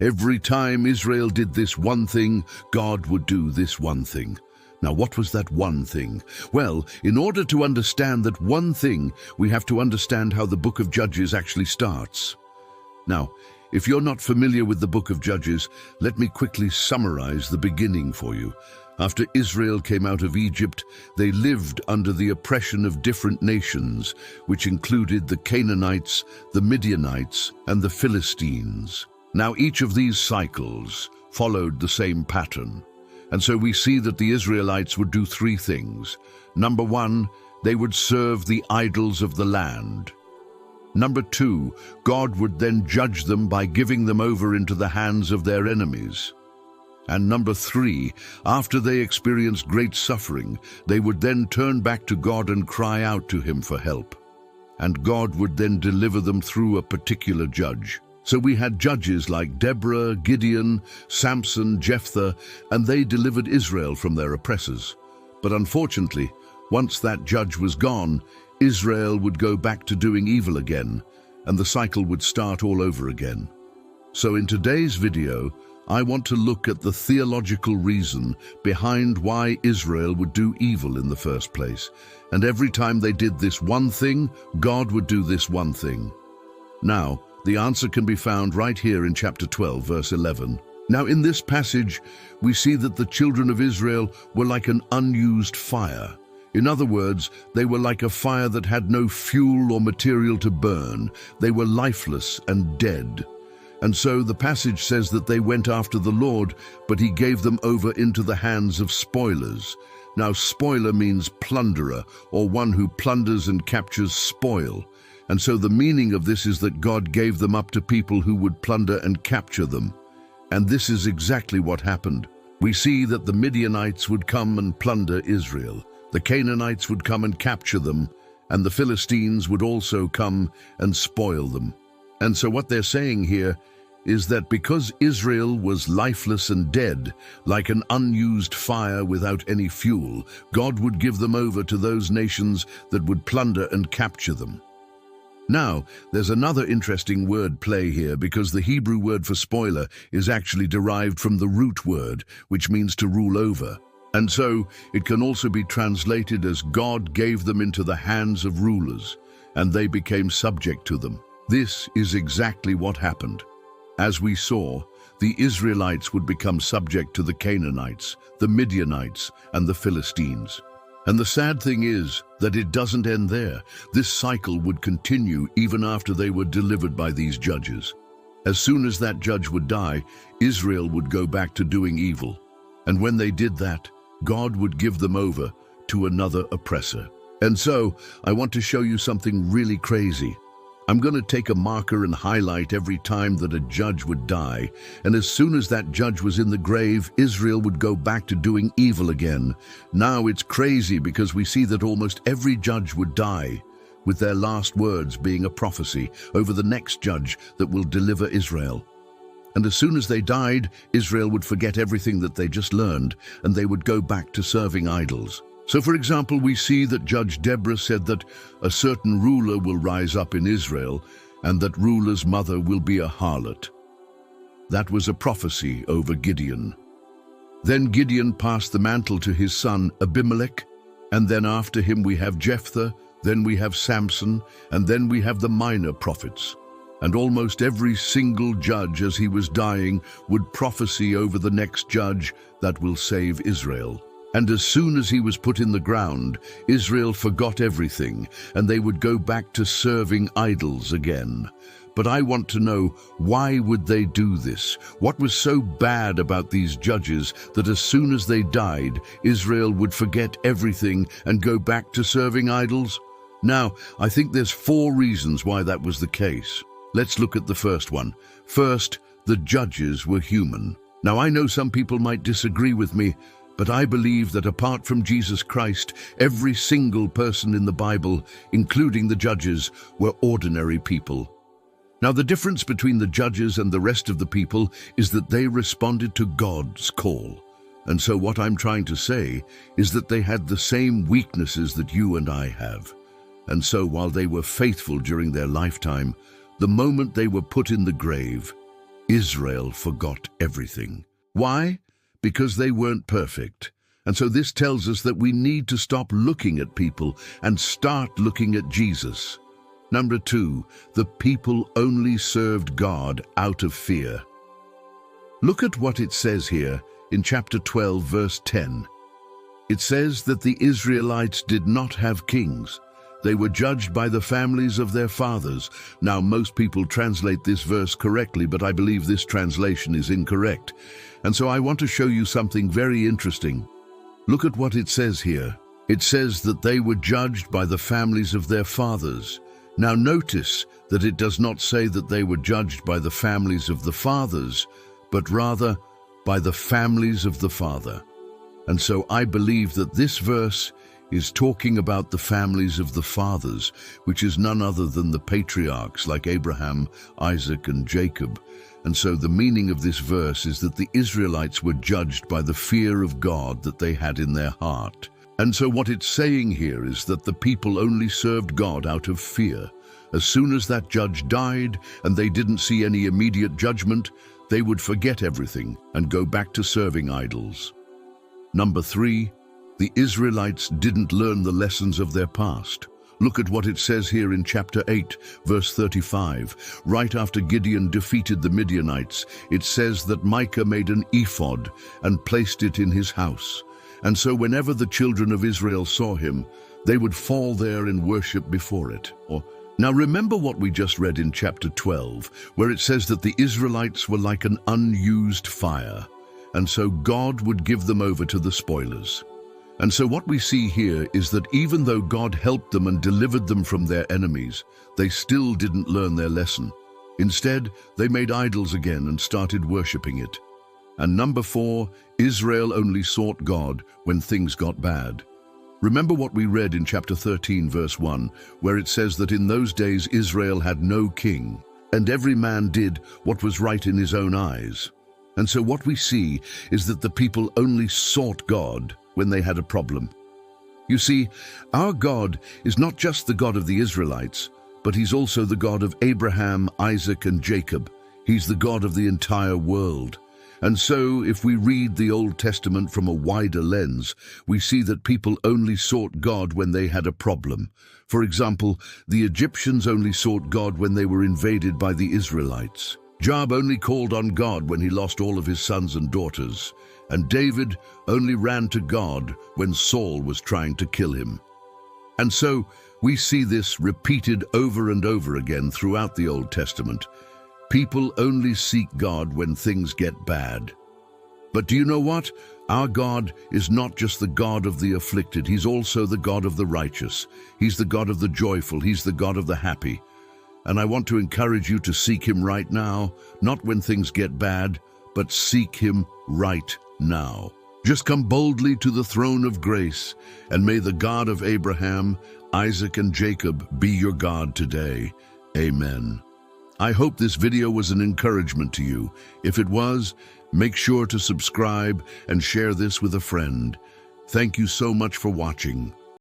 Every time Israel did this one thing, God would do this one thing. Now, what was that one thing? Well, in order to understand that one thing, we have to understand how the book of Judges actually starts. Now, if you're not familiar with the book of Judges, let me quickly summarize the beginning for you. After Israel came out of Egypt, they lived under the oppression of different nations, which included the Canaanites, the Midianites, and the Philistines. Now, each of these cycles followed the same pattern. And so we see that the Israelites would do three things. Number one, they would serve the idols of the land. Number two, God would then judge them by giving them over into the hands of their enemies. And number three, after they experienced great suffering, they would then turn back to God and cry out to Him for help. And God would then deliver them through a particular judge. So we had judges like Deborah, Gideon, Samson, Jephthah, and they delivered Israel from their oppressors. But unfortunately, once that judge was gone, Israel would go back to doing evil again, and the cycle would start all over again. So in today's video, I want to look at the theological reason behind why Israel would do evil in the first place. And every time they did this one thing, God would do this one thing. Now, the answer can be found right here in chapter 12, verse 11. Now, in this passage, we see that the children of Israel were like an unused fire. In other words, they were like a fire that had no fuel or material to burn. They were lifeless and dead. And so the passage says that they went after the Lord, but He gave them over into the hands of spoilers. Now, spoiler means plunderer, or one who plunders and captures spoil. And so the meaning of this is that God gave them up to people who would plunder and capture them. And this is exactly what happened. We see that the Midianites would come and plunder Israel. The Canaanites would come and capture them, and the Philistines would also come and spoil them. And so what they're saying here is that because Israel was lifeless and dead, like an unused fire without any fuel, God would give them over to those nations that would plunder and capture them. Now, there's another interesting word play here because the Hebrew word for spoiler is actually derived from the root word, which means to rule over. And so it can also be translated as God gave them into the hands of rulers, and they became subject to them. This is exactly what happened. As we saw, the Israelites would become subject to the Canaanites, the Midianites, and the Philistines. And the sad thing is that it doesn't end there. This cycle would continue even after they were delivered by these judges. As soon as that judge would die, Israel would go back to doing evil. And when they did that, God would give them over to another oppressor. And so, I want to show you something really crazy. I'm going to take a marker and highlight every time that a judge would die, and as soon as that judge was in the grave, Israel would go back to doing evil again. Now it's crazy because we see that almost every judge would die, with their last words being a prophecy over the next judge that will deliver Israel. And as soon as they died, Israel would forget everything that they just learned, and they would go back to serving idols. So, for example, we see that Judge Deborah said that a certain ruler will rise up in Israel, and that ruler's mother will be a harlot. That was a prophecy over Gideon. Then Gideon passed the mantle to his son Abimelech, and then after him we have Jephthah, then we have Samson, and then we have the minor prophets. And almost every single judge as he was dying would prophesy over the next judge that will save Israel. And as soon as he was put in the ground, Israel forgot everything, and they would go back to serving idols again. But I want to know, why would they do this? What was so bad about these judges that as soon as they died, Israel would forget everything and go back to serving idols? Now, I think there's 4 reasons why that was the case. Let's look at the first one. First, the judges were human. Now, I know some people might disagree with me, but I believe that apart from Jesus Christ, every single person in the Bible, including the judges, were ordinary people. Now, the difference between the judges and the rest of the people is that they responded to God's call. And so what I'm trying to say is that they had the same weaknesses that you and I have. And so while they were faithful during their lifetime, the moment they were put in the grave, Israel forgot everything. Why? Because they weren't perfect. And so this tells us that we need to stop looking at people and start looking at Jesus. Number 2, the people only served God out of fear. Look at what it says here in chapter 12, verse 10. It says that the Israelites did not have kings. They were judged by the families of their fathers. Now, most people translate this verse correctly, but I believe this translation is incorrect. And so I want to show you something very interesting. Look at what it says here. It says that they were judged by the families of their fathers. Now notice that it does not say that they were judged by the families of the fathers, but rather by the families of the Father. And so I believe that this verse is talking about the families of the fathers, which is none other than the patriarchs like Abraham, Isaac, and Jacob. And so the meaning of this verse is that the Israelites were judged by the fear of God that they had in their heart. And so what it's saying here is that the people only served God out of fear. As soon as that judge died and they didn't see any immediate judgment, they would forget everything and go back to serving idols. Number 3, the Israelites didn't learn the lessons of their past. Look at what it says here in chapter 8, verse 35. Right after Gideon defeated the Midianites, it says that Micah made an ephod and placed it in his house. And so whenever the children of Israel saw him, they would fall there and worship before it. Now remember what we just read in chapter 12, where it says that the Israelites were like an unused fire, and so God would give them over to the spoilers. And so what we see here is that even though God helped them and delivered them from their enemies, they still didn't learn their lesson. Instead, they made idols again and started worshiping it. And number 4, Israel only sought God when things got bad. Remember what we read in chapter 13, verse 1, where it says that in those days Israel had no king, and every man did what was right in his own eyes. And so what we see is that the people only sought God when they had a problem. You see, our God is not just the God of the Israelites, but he's also the God of Abraham, Isaac, and Jacob. He's the God of the entire world. And so, if we read the Old Testament from a wider lens, we see that people only sought God when they had a problem. For example, the Egyptians only sought God when they were invaded by the Israelites. Job only called on God when he lost all of his sons and daughters. And David only ran to God when Saul was trying to kill him. And so, we see this repeated over and over again throughout the Old Testament. People only seek God when things get bad. But do you know what? Our God is not just the God of the afflicted. He's also the God of the righteous. He's the God of the joyful. He's the God of the happy. And I want to encourage you to seek him right now, not when things get bad, but seek him right now. Just come boldly to the throne of grace, and may the God of Abraham, Isaac, and Jacob be your God today. Amen. I hope this video was an encouragement to you. If it was, make sure to subscribe and share this with a friend. Thank you so much for watching.